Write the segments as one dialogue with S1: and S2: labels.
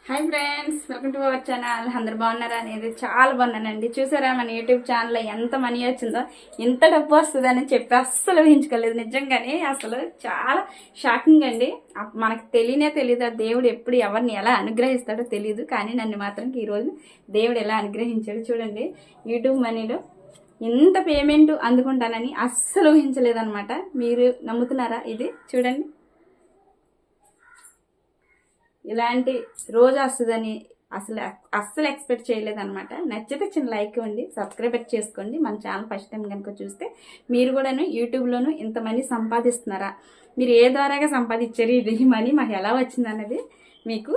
S1: Hi friends, welcome to our channel. అందరు బాగున్నారా? అనేది చాలా బాగున్నానండి. చూసారా మన యూట్యూబ్ ఛానల్లో ఎంత మనీ వచ్చిందో, ఎంత డబ్బు వస్తుందని చెప్పి అస్సలు ఊహించుకోలేదు. నిజంగానే అసలు చాలా షాకింగ్ అండి. మనకు తెలియదు ఆ దేవుడు ఎప్పుడు ఎవరిని ఎలా అనుగ్రహిస్తాడో తెలియదు. కానీ నన్ను మాత్రం ఈరోజు దేవుడు ఎలా అనుగ్రహించాడు చూడండి. యూట్యూబ్ మనీలో ఇంత పేమెంట్ అందుకుంటానని అస్సలు ఊహించలేదన్నమాట. మీరు నమ్ముతున్నారా? ఇది చూడండి, ఇలాంటి రోజు వస్తుందని అస్సలు ఎక్స్పెక్ట్ చేయలేదన్నమాట. నచ్చితే చిన్న లైక్ ఇవ్వండి, సబ్స్క్రైబ్ చేసుకోండి. మన ఛానల్ ఫస్ట్ టైం కనుక చూస్తే మీరు కూడాను యూట్యూబ్లోను ఇంత మనీ సంపాదిస్తున్నారా, మీరు ఏ ద్వారాగా సంపాదించారు, ఇది మనీ మాకు ఎలా వచ్చింది అనేది మీకు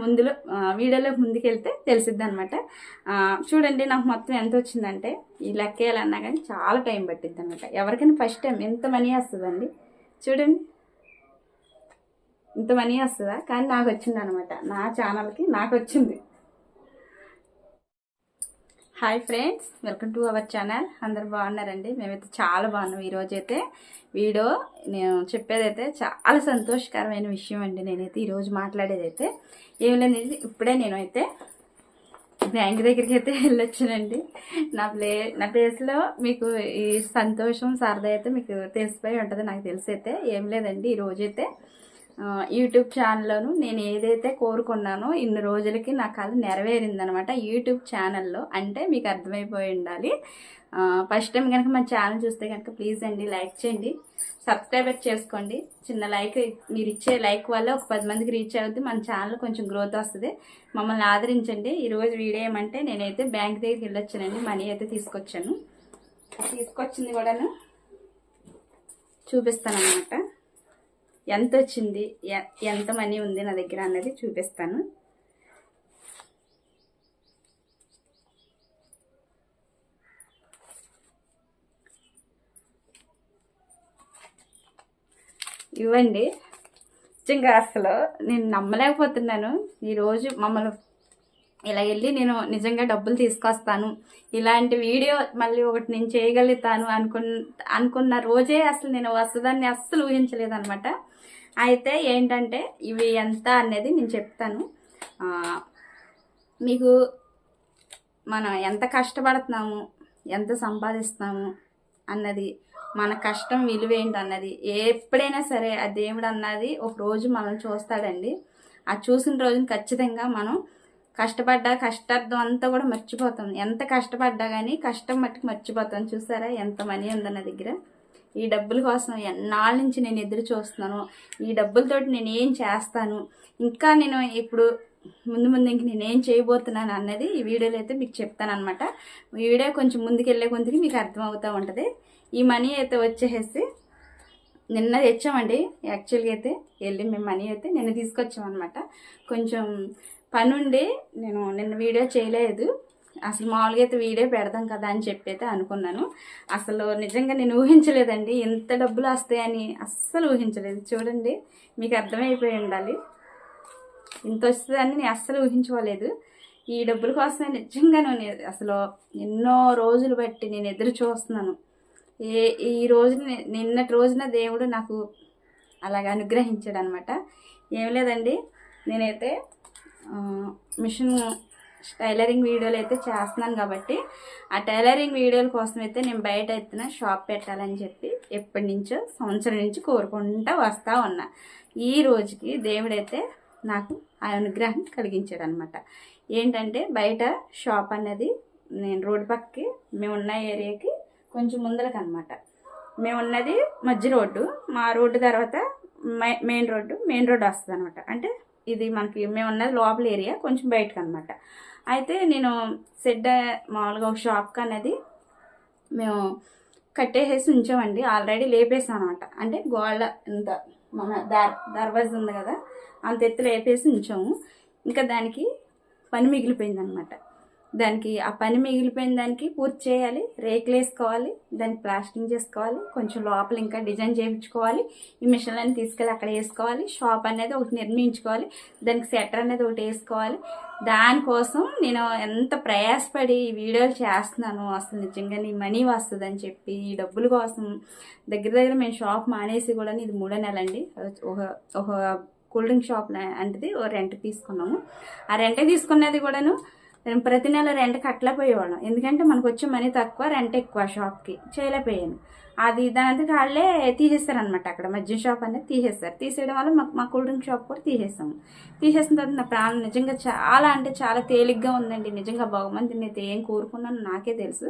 S1: ముందులో వీడియోలో ముందుకెళ్తే తెలిసిద్ది అనమాట. చూడండి, నాకు మొత్తం ఎంత వచ్చిందంటే ఈ లెక్కేయాలన్నా కానీ చాలా టైం పట్టిద్ది అనమాట. ఎవరికైనా ఫస్ట్ టైం ఎంత మనీ వస్తుందండి చూడండి, ఇంత మనీ వస్తుందా? కానీ నాకు వచ్చింది అనమాట. నా ఛానల్కి నాకు వచ్చింది. Hi friends, welcome to our channel. అందరు బాగున్నారండి? మేమైతే చాలా బాగున్నాం. ఈరోజైతే వీడియో నేను చెప్పేదైతే చాలా సంతోషకరమైన విషయం అండి. నేనైతే ఈరోజు మాట్లాడేదైతే ఏం లేదు, ఇప్పుడే నేనైతే బ్యాంక్ దగ్గరికి అయితే వెళ్ళొచ్చానండి. నా ప్లేస్లో మీకు ఈ సంతోషం సరదా అయితే మీకు తెలిసిపోయి ఉంటుంది. నాకు తెలిసి అయితే ఏం లేదండి, ఈరోజైతే యూట్యూబ్ ఛానల్లోను నేను ఏదైతే కోరుకున్నానో ఇన్ని రోజులకి నా కళ నెరవేరిందనమాట. యూట్యూబ్ ఛానల్లో అంటే మీకు అర్థమైపోయి ఉండాలి. ఫస్ట్ టైం కనుక మన ఛానల్ చూస్తే కనుక ప్లీజ్ అండి లైక్ చేయండి, సబ్స్క్రైబ్ చేసుకోండి. చిన్న లైక్, మీరు ఇచ్చే లైక్ వల్ల ఒక 10 మందికి రీచ్ అవుతుంది, మన ఛానల్ కొంచెం గ్రోత్ వస్తుంది. మమ్మల్ని ఆదరించండి. ఈరోజు వీడియో ఏమంటే నేనైతే బ్యాంక్ దగ్గరికి వెళ్ళొచ్చానండి. మనీ అయితే తీసుకొచ్చింది కూడాను చూపిస్తాను అనమాట. ఎంత వచ్చింది, ఎంత మనీ ఉంది నా దగ్గర అన్నది చూపిస్తాను. ఇవ్వండి. నిజంగా అసలు నేను నమ్మలేకపోతున్నాను. ఈరోజు మమ్మల్ని ఇలా వెళ్ళి నేను నిజంగా డబ్బులు తీసుకొస్తాను, ఇలాంటి వీడియో మళ్ళీ ఒకటి నేను చేయగలుగుతాను అనుకున్న రోజే అసలు నేను వస్తుందని అస్సలు ఊహించలేదన్నమాట. అయితే ఏంటంటే ఇవి ఎంత అనేది నేను చెప్తాను. మీకు మనం ఎంత కష్టపడుతున్నాము, ఎంత సంపాదిస్తున్నాము అన్నది, మన కష్టం విలువ ఏంటి అన్నది ఎప్పుడైనా సరే ఆ దేవుడు అన్నది ఒక రోజు మనం చూస్తాడండి. ఆ చూసిన రోజున ఖచ్చితంగా మనం కష్టార్థం అంతా కూడా మర్చిపోతాం. ఎంత కష్టపడ్డా కానీ కష్టం మట్టుకు మర్చిపోతాం. చూసారా ఎంత మనీ ఉందన్న దగ్గర. ఈ డబ్బుల కోసం ఎన్నాళ్ళ నుంచి నేను ఎదురు చూస్తున్నాను. ఈ డబ్బులతోటి నేను ఏం చేస్తాను, ఇంకా నేను ఇప్పుడు ముందు ఇంక నేనేం చేయబోతున్నాను అన్నది ఈ వీడియోలో అయితే మీకు చెప్తాను అనమాట. ఈ వీడియో కొంచెం ముందుకెళ్ళే కొద్దికి మీకు అర్థమవుతూ ఉంటుంది. ఈ మనీ అయితే వచ్చేసి నిన్న తెచ్చామండి. యాక్చువల్గా అయితే వెళ్ళి మేము మనీ అయితే నిన్న తీసుకొచ్చామన్నమాట. కొంచెం పని ఉండి నేను నిన్న వీడియో చేయలేదు. అసలు మామూలుగా అయితే వీడియో పెడదాం కదా అని చెప్పి అయితే అనుకున్నాను. అసలు నిజంగా నేను ఊహించలేదండి ఎంత డబ్బులు వస్తాయని, అస్సలు ఊహించలేదు. చూడండి, మీకు అర్థమైపోయి ఉండాలి. ఇంత వస్తుందని నేను అస్సలు ఊహించుకోలేదు. ఈ డబ్బుల కోసమే నిజంగా నేను అసలు ఎన్నో రోజులు బట్టి నేను ఎదురు చూస్తున్నాను. ఈ రోజున నిన్నటి రోజున దేవుడు నాకు అలాగ అనుగ్రహించాడు అనమాట. ఏం లేదండి, నేనైతే మిషన్ టైలరింగ్ వీడియోలు అయితే చేస్తున్నాను కాబట్టి ఆ టైలరింగ్ వీడియోల కోసం అయితే నేను బయట ఎత్తున షాప్ పెట్టాలని చెప్పి ఎప్పటి నుంచో సంవత్సరం నుంచి కోరుకుంటూ వస్తూ ఉన్నా. ఈ రోజుకి దేవుడైతే నాకు ఆ అనుగ్రహం కలిగించాడు అనమాట. ఏంటంటే బయట షాప్ అనేది నేను రోడ్డు పక్కకి, మేమున్న ఏరియాకి కొంచెం ముందరకు అనమాట. మేమున్నది మధ్య రోడ్డు, మా రోడ్డు తర్వాత మెయిన్ రోడ్డు వస్తుంది అనమాట. అంటే ఇది మనకి మేమున్నది లోపల ఏరియా, కొంచెం బయటకు అనమాట. అయితే నేను మామూలుగా ఒక షాప్కి అనేది మేము కట్టేసేసి ఉంచామండి. ఆల్రెడీ లేపేసాం అనమాట. అంటే గోళ్ళ ఇంత మన దర్వాజ ఉంది కదా, అంత ఎత్తు లేపేసి ఉంచాము. ఇంకా దానికి పని మిగిలిపోయింది అనమాట. ఆ పని మిగిలిపోయిన దానికి పూర్తి చేయాలి. రేకులు వేసుకోవాలి, దానికి ప్లాస్టింగ్ చేసుకోవాలి, కొంచెం లోపల ఇంకా డిజైన్ చేయించుకోవాలి. ఈ మిషన్లన్నీ తీసుకెళ్ళి అక్కడ వేసుకోవాలి. షాప్ అనేది ఒకటి నిర్మించుకోవాలి, దానికి సెటర్ అనేది ఒకటి వేసుకోవాలి. దానికోసం నేను ఎంత ప్రయాసపడి ఈ వీడియోలు చేస్తున్నాను. అసలు నిజంగా నీ మనీ వస్తుందని చెప్పి ఈ డబ్బుల కోసం దగ్గర మేము షాప్ మానేసి కూడా ఇది 3వ నెల అండి. ఒక కూల్ డ్రింక్ షాప్ లాంటిది రెంట్ తీసుకున్నాము. ఆ రెంట్ తీసుకున్నది కూడాను ప్రతి నెల రెంట్ కట్టలేకపోయేవాళ్ళం, ఎందుకంటే మనకు వచ్చే మనీ తక్కువ, రెంట్ ఎక్కువ, షాప్కి చేయలేకపోయాను. అది దాని వాళ్ళే తీసేస్తారనమాట. అక్కడ మద్యం షాప్ అనేది తీసేస్తారు. తీసేయడం వల్ల మా కూల్ డ్రింక్ షాప్ కూడా తీసేసాము. తీసేసిన తర్వాత నా ప్రాణం నిజంగా చాలా అంటే చాలా తేలిగ్గా ఉందండి. నిజంగా భగవంతుని అయితే ఏం కోరుకున్నాను నాకే తెలుసు.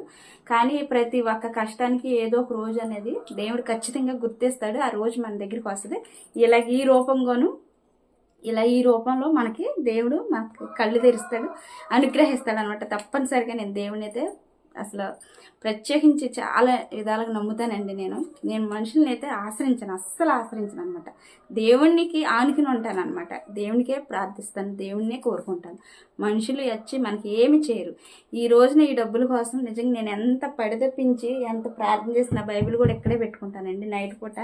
S1: కానీ ప్రతి ఒక్క కష్టానికి ఏదో ఒక రోజు అనేది దేవుడు ఖచ్చితంగా గుర్తిస్తాడు. ఆ రోజు మన దగ్గరికి వస్తుంది. ఇలా ఈ రూపంలో మనకి దేవుడు మనకి కళ్ళు తెరుస్తాడు, అనుగ్రహిస్తాడు అనమాట. తప్పనిసరిగా నేను దేవుడిని అయితే అసలు ప్రత్యేకించి చాలా విధాలుగా నమ్ముతానండి. నేను మనుషుల్ని అయితే అస్సలు ఆశ్రయించను అనమాట. దేవునికి ఆనుకుని ఉంటాను అనమాట. దేవునికే ప్రార్థిస్తాను, దేవుణ్ణే కోరుకుంటాను. మనుషులు వచ్చి మనకి ఏమి చేయరు. ఈ రోజున ఈ డబ్బుల కోసం నిజంగా నేను ఎంత పడిదప్పించి ఎంత ప్రార్థన చేసిన బైబిల్ కూడా ఇక్కడే పెట్టుకుంటానండి. నైట్ పూట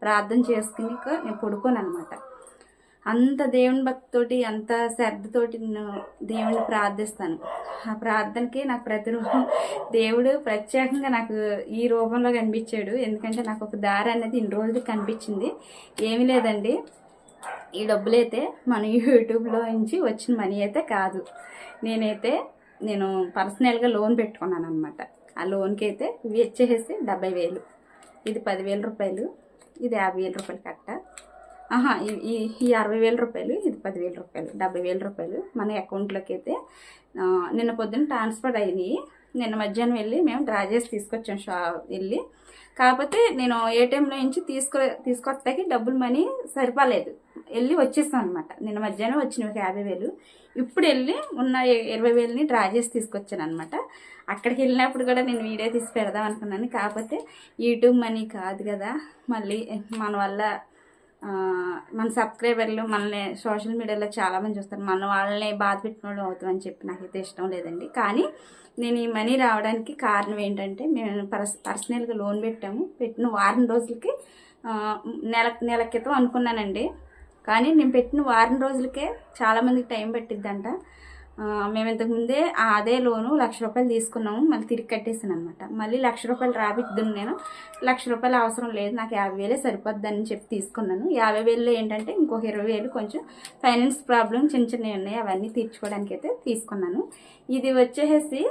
S1: ప్రార్థన చేసుకుని నేను పడుకోను అనమాట. అంత దేవుని భక్తితోటి అంత శ్రద్ధతోటి నేను దేవుని ప్రార్థిస్తాను. ఆ ప్రార్థనకి నాకు ప్రతిరోజు దేవుడు ప్రత్యేకంగా నాకు ఈ రూపంలో కనిపించాడు. ఎందుకంటే నాకు ఒక దారి అనేది ఇన్ని రోజులు కనిపించింది. ఏమీ లేదండి, ఈ డబ్బులైతే మన యూట్యూబ్లో నుంచి వచ్చిన మనీ అయితే కాదు. నేను పర్సనల్గా లోన్ పెట్టుకున్నాను అనమాట. ఆ లోన్కి అయితే ఇవి వచ్చేసి 70,000, ఇది 10,000 రూపాయలు, ఇది 50,000 రూపాయలు కట్ట. ఈ 60,000 రూపాయలు, ఇది 10,000 రూపాయలు, 70,000 రూపాయలు మన అకౌంట్లోకి అయితే నిన్న పొద్దున్న ట్రాన్స్ఫర్ అయినాయి. నిన్న మధ్యాహ్నం వెళ్ళి మేము డ్రా చేసి తీసుకొచ్చాం వెళ్ళి. కాకపోతే నేను ఏటీఎంలో నుంచి తీసుకొస్తాకి డబ్బులు మనీ సరిపోలేదు, వెళ్ళి వచ్చేస్తాను అనమాట. నిన్న మధ్యాహ్నం వచ్చినాయి ఒక 50,000. ఇప్పుడు వెళ్ళి ఉన్న 20,000ని డ్రా చేసి తీసుకొచ్చాను అనమాట. అక్కడికి వెళ్ళినప్పుడు కూడా నేను వీడియో తీసి పెడదాం అనుకున్నాను. కాకపోతే యూట్యూబ్ మనీ కాదు కదా, మళ్ళీ మన సబ్స్క్రైబర్లు మనల్ని సోషల్ మీడియాలో చాలామంది చూస్తారు, మన వాళ్ళని బాధ పెట్టిన అవుతామని చెప్పి నాకైతే ఇష్టం లేదండి. కానీ నేను ఈ మనీ రావడానికి కారణం ఏంటంటే, మేము పర్సనల్గా లోన్ పెట్టిన వారం రోజులకి నెల క్రితం అనుకున్నానండి. కానీ నేను పెట్టిన వారం రోజులకే చాలామందికి టైం పట్టిద్దంట. మేము ఇంతకుముందే అదే లోను 1,00,000 రూపాయలు తీసుకున్నాము, మళ్ళీ తిరిగి కట్టేసాను అనమాట. మళ్ళీ 1,00,000 రూపాయలు రాబిద్దును. నేను 1,00,000 రూపాయలు అవసరం లేదు, నాకు 50,000 సరిపోద్దని చెప్పి తీసుకున్నాను. 50,000 ఏంటంటే ఇంకొక 20,000 కొంచెం ఫైనాన్స్ ప్రాబ్లం చిన్నవి ఉన్నాయి, అవన్నీ తీర్చుకోవడానికి అయితే తీసుకున్నాను. ఇది వచ్చేసి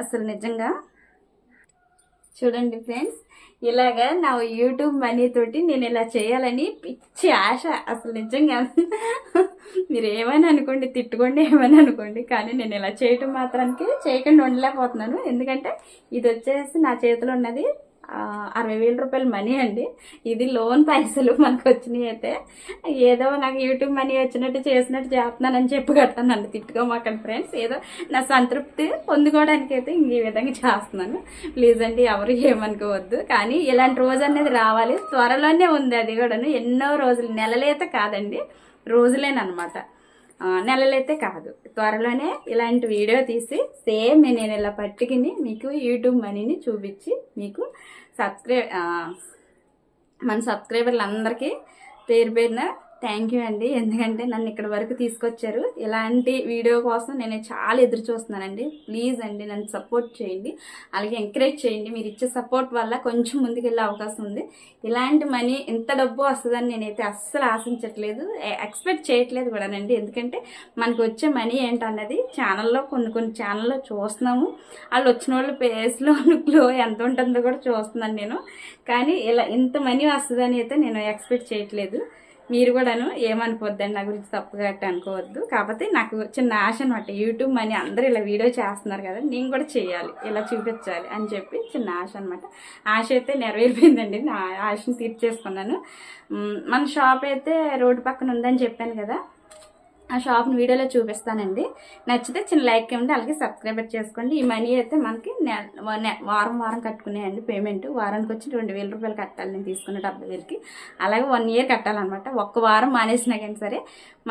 S1: అసలు నిజంగా చూడండి ఫ్రెండ్స్, ఇలాగా నా యూట్యూబ్ మనీ తోటి నేను ఇలా చేయాలని పిచ్చి ఆశ. అసలు నిజంగా మీరు ఏమైనా అనుకోండి, తిట్టుకోండి, ఏమైనా అనుకోండి, కానీ నేను ఇలా చేయటం మాత్రానికి చేయకుండా ఉండలేకపోతున్నాను. ఎందుకంటే ఇది వచ్చేసి నా చేతిలో ఉన్నది 60,000 రూపాయల మనీ అండి. ఇది లోన్ పైసలు మనకు వచ్చినాయి. అయితే ఏదో నాకు యూట్యూబ్ మనీ వచ్చినట్టు చేసినట్టు చేస్తున్నానని చెప్పి కట్టానండి, తిట్టుకోమాకండి ఫ్రెండ్స్. ఏదో నా సంతృప్తి పొందుకోవడానికి అయితే ఈ విధంగా చేస్తున్నాను. ప్లీజ్ అండి, ఎవరు ఏమనుకోవద్దు. కానీ ఇలాంటి రోజు అనేది రావాలి, త్వరలోనే ఉంది. అది కూడాను ఎన్నో రోజులు, నెలలైతే కాదండి, రోజులేనమాట. నెలలైతే కాదు, త్వరలోనే ఇలాంటి వీడియో తీసి సేమ్ నేను ఇలా పట్టుకుని మీకు యూట్యూబ్ మనీని చూపించి మీకు మన సబ్స్క్రైబర్లు అందరికీ పేరు పేరున థ్యాంక్ యూ అండి. ఎందుకంటే నన్ను ఇక్కడ వరకు తీసుకొచ్చారు. ఇలాంటి వీడియో కోసం నేను చాలా ఎదురు చూస్తున్నానండి. ప్లీజ్ అండి, నన్ను సపోర్ట్ చేయండి, అలాగే ఎంకరేజ్ చేయండి. మీరు ఇచ్చే సపోర్ట్ వల్ల కొంచెం ముందుకెళ్ళే అవకాశం ఉంది. ఇలాంటి మనీ ఇంత డబ్బు వస్తుందని నేనైతే అస్సలు ఆశించట్లేదు, ఎక్స్పెక్ట్ చేయట్లేదు కూడానండి. ఎందుకంటే మనకు వచ్చే మనీ ఏంటన్నది ఛానల్లో కొన్ని ఛానల్లో చూస్తున్నాము. వాళ్ళు వచ్చిన వాళ్ళు ఫేస్లో గ్లో ఎంత ఉంటుందో కూడా చూస్తున్నాను నేను. కానీ ఇలా ఇంత మనీ వస్తుందని అయితే నేను ఎక్స్పెక్ట్ చేయట్లేదు. మీరు కూడాను ఏమనుకోవద్దండి, నా గురించి తప్పుగా గట్టి అనుకోవద్దు. కాకపోతే నాకు చిన్న ఆశ అనమాట, యూట్యూబ్ మనీ అందరూ ఇలా వీడియో చేస్తున్నారు కదా, నేను కూడా చేయాలి, ఇలా చూపించాలి అని చెప్పి చిన్న ఆశ అనమాట. ఆశ అయితే నెరవేరిపోయిందండి, నా ఆశను తీర్చేసుకున్నాను. మన షాప్ అయితే రోడ్డు పక్కన ఉందని చెప్పాను కదా, ఆ షాప్ని వీడియోలో చూపిస్తానండి. నచ్చితే చిన్న లైక్ ఇవ్వండి, అలాగే సబ్స్క్రైబర్ చేసుకోండి. ఈ మనీ అయితే మనకి వారం కట్టుకునేయండి పేమెంట్. వారానికి వచ్చి 2,000 రూపాయలు కట్టాలి నేను తీసుకున్న 70,000కి. అలాగే 1 ఇయర్ కట్టాలన్నమాట. ఒక్క వారం మానేసినా కానీ సరే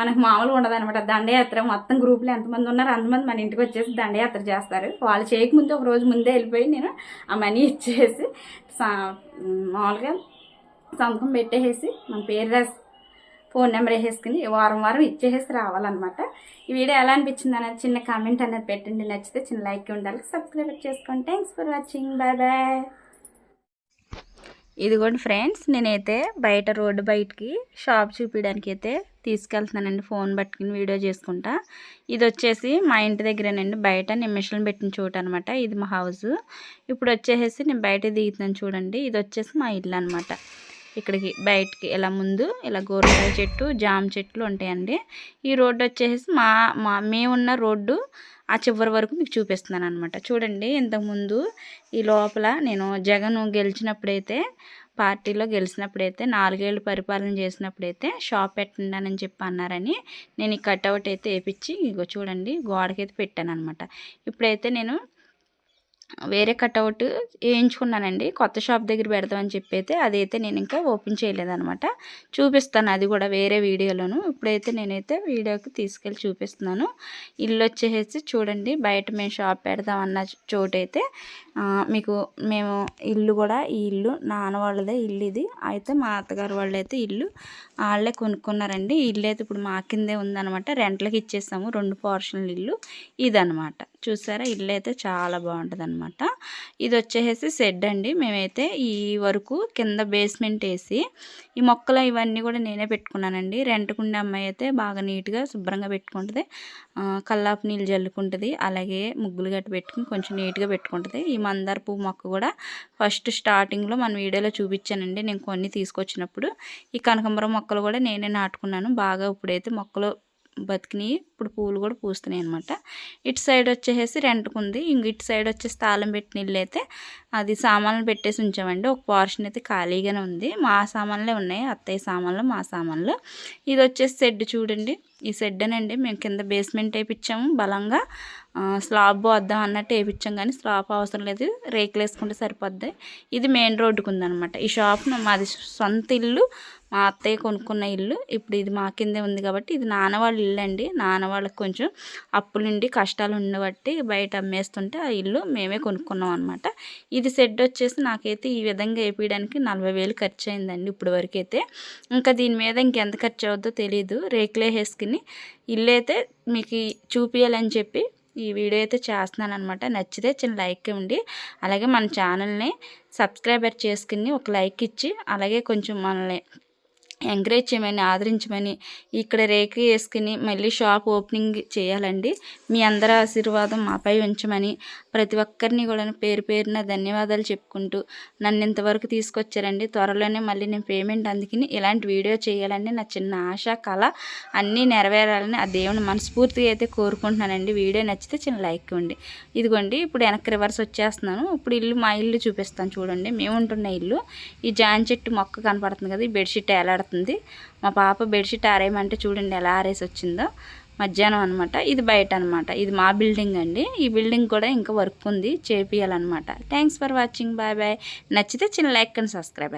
S1: మనకు మామూలుగా ఉండదన్నమాట. దండయాత్ర మొత్తం గ్రూప్లో ఎంతమంది ఉన్నారో అంతమంది మన ఇంటికి వచ్చేసి దండయాత్ర చేస్తారు. వాళ్ళు చేయకముందే ఒక రోజు ముందే వెళ్ళిపోయి నేను ఆ మనీ ఇచ్చేసి మామూలుగా సంతకం పెట్టేసి మన పేరు రాసి ఫోన్ నెంబర్ వేసేసుకుని వారం ఇచ్చేసి రావాలన్నమాట. ఈ వీడియో ఎలా అనిపించింది అనేది చిన్న కామెంట్ అనేది పెట్టండి. నచ్చితే చిన్న లైక్ ఉండాలి, సబ్స్క్రైబ్ చేసుకోండి. Thanks for watching, bye bye. ఇదిగోండి ఫ్రెండ్స్, నేనైతే బయట రోడ్డు బయటికి షాప్ చూపించడానికి అయితే తీసుకెళ్తున్నానండి. ఫోన్ పట్టుకుని వీడియో చేసుకుంటా. ఇది వచ్చేసి మా ఇంటి దగ్గరేనండి, బయట నేను మిషన్ పెట్టిన చోటు అనమాట. ఇది మా హౌస్. ఇప్పుడు వచ్చేసి నేను బయట దిగుతున్నాను చూడండి. ఇది వచ్చేసి మా ఇల్లు అనమాట. ఇక్కడికి బయటికి ఇలా ముందు ఇలా గోరకాయ చెట్టు, జామ చెట్లు ఉంటాయండి. ఈ రోడ్డు వచ్చేసి మేమున్న రోడ్డు ఆ చివరి వరకు మీకు చూపిస్తున్నాను అనమాట. చూడండి, ఇంతకుముందు ఈ లోపల నేను జగన్ గెలిచినప్పుడైతే, పార్టీలో గెలిచినప్పుడైతే 4 ఏళ్ళు పరిపాలన చేసినప్పుడైతే షాప్ పెట్టండి చెప్పి అన్నారని నేను ఈ కట్అవుట్ అయితే వేయించి ఇగో చూడండి గోడకైతే పెట్టాను అనమాట. ఇప్పుడైతే నేను వేరే కట్అవుట్ వేయించుకున్నానండి. కొత్త షాప్ దగ్గర పెడదామని చెప్పి అయితే అదైతే నేను ఇంకా ఓపెన్ చేయలేదన్నమాట. చూపిస్తాను అది కూడా వేరే వీడియోలోను. ఇప్పుడైతే నేనైతే వీడియోకి తీసుకెళ్ళి చూపిస్తున్నాను. ఇల్లు వచ్చేసి చూడండి, బయట మేము షాప్ పెడదామన్న చోటైతే మేము ఇల్లు కూడా, ఈ ఇల్లు నాన్న వాళ్ళదే ఇల్లు ఇది. అయితే మా అత్తగారు వాళ్ళు అయితే ఇల్లు వాళ్ళే కొనుక్కున్నారండి. ఇల్లు అయితే ఇప్పుడు మా కిందే ఉందన్నమాట. రెంట్లకి ఇచ్చేస్తాము. 2 పోర్షన్ల ఇల్లు ఇదనమాట. చూసారా, ఇల్లు అయితే చాలా బాగుంటుంది అనమాట. ఇది వచ్చేసి షెడ్ అండి. మేమైతే ఈ వరకు కింద బేస్మెంట్ వేసి ఈ మొక్కలు ఇవన్నీ కూడా నేనే పెట్టుకున్నానండి. రెంట్కుండే అమ్మాయి అయితే బాగా నీట్గా శుభ్రంగా పెట్టుకుంటుంది. కల్లాపు నీళ్ళు జల్లుకుంటుంది. అలాగే ముగ్గులు గట్టి పెట్టుకుని కొంచెం నీట్గా పెట్టుకుంటుంది. ఈ మందార పువ్వు మొక్క కూడా ఫస్ట్ స్టార్టింగ్లో మన వీడియోలో చూపించానండి నేను కొన్ని తీసుకొచ్చినప్పుడు. ఈ కనకాంబరం మొక్కలు కూడా నేనే నాటుకున్నాను. బాగా ఇప్పుడైతే మొక్కలు బతికినాయి. ఇప్పుడు పూలు కూడా పూస్తున్నాయి అనమాట. ఇటు సైడ్ వచ్చేసి రెంట్కుంది. ఇటు సైడ్ వచ్చేసి తాళం పెట్టిన ఇల్లు అయితే అది సామాన్లు పెట్టేసి ఉంచామండి. ఒక పోర్షన్ అయితే ఖాళీగానే ఉంది. మా సామాన్లే ఉన్నాయి, అత్తయ్య సామాన్లు, మా సామాన్లు. ఇది వచ్చేసి షెడ్ చూడండి. ఈ షెడ్ అనండి మేము కింద బేస్మెంట్ వేయించాము. బలంగా స్లాబ్ వద్దాం అన్నట్టు వేయించాం, కానీ స్లాబ్ అవసరం లేదు, రేకులు వేసుకుంటే సరిపోద్ది. ఇది మెయిన్ రోడ్డుకు ఉందన్నమాట. ఈ షాప్ మాది సొంత ఇల్లు, మా అత్తయ్య కొనుక్కున్న ఇల్లు. ఇప్పుడు ఇది మా కిందే ఉంది కాబట్టి ఇది నాన్న వాళ్ళ ఇల్లు అండి. నాన్న వాళ్ళకి కొంచెం అప్పుల నుండి కష్టాలు ఉండబట్టి బయట అమ్మేస్తుంటే ఆ ఇల్లు మేమే కొనుక్కున్నాం అనమాట. ఇది షెడ్ వచ్చేసి నాకైతే ఈ విధంగా వేపించడానికి 40,000 ఖర్చు అయిందండి ఇప్పుడు వరకు అయితే. ఇంకా దీని మీద ఇంకెంత ఖర్చు అవుద్దో తెలియదు. రేకులే వేసుకుని ఇల్లు అయితే మీకు చూపించాలని చెప్పి ఈ వీడియో అయితే చేస్తున్నాను అనమాట. నచ్చితే చిన్న లైక్ ఇవ్వండి. అలాగే మన ఛానల్ని సబ్స్క్రైబర్ చేసుకుని ఒక లైక్ ఇచ్చి అలాగే కొంచెం మనల్ని ఎంకరేజ్ చేయమని, ఆదరించమని, ఇక్కడ రేకు వేసుకుని మళ్ళీ షాప్ ఓపెనింగ్ చేయాలండి. మీ అందరి ఆశీర్వాదం మాపై ఉంచమని ప్రతి ఒక్కరిని కూడా పేరు పేరున ధన్యవాదాలు చెప్పుకుంటూ నన్ను ఇంతవరకు తీసుకొచ్చారండి. త్వరలోనే మళ్ళీ నేను పేమెంట్ అందుకుని ఇలాంటి వీడియో చేయాలని నా చిన్న ఆశ, కళ అన్నీ నెరవేరాలని ఆ దేవుని మనస్ఫూర్తిగా అయితే కోరుకుంటున్నానండి. వీడియో నచ్చితే చిన్న లైక్ ఇవ్వండి. ఇదిగోండి, ఇప్పుడు వెనక్కి రివర్స్ వచ్చేస్తున్నాను. ఇప్పుడు మా ఇల్లు చూపిస్తాను చూడండి. మేము ఉంటున్న ఇల్లు. ఈ జాన్ చెట్టు మొక్క కనపడుతుంది కదా, ఈ బెడ్షీట్ ఏలాడుతుంది. మా పాప బెడ్షీట్ ఆరేయమంటే చూడండి ఎలా ఆరేసి వచ్చిందో. మధ్యాహ్నం అనమాట. ఇది బయట అనమాట. ఇది మా బిల్డింగ్ అండి. ఈ బిల్డింగ్ కూడా ఇంకా వర్క్ ఉంది, చేపియాలన్నమాట. Thanks for watching. Bye bye. నచ్చితే చిన్న లైక్ అండ్ సబ్స్క్రైబ్.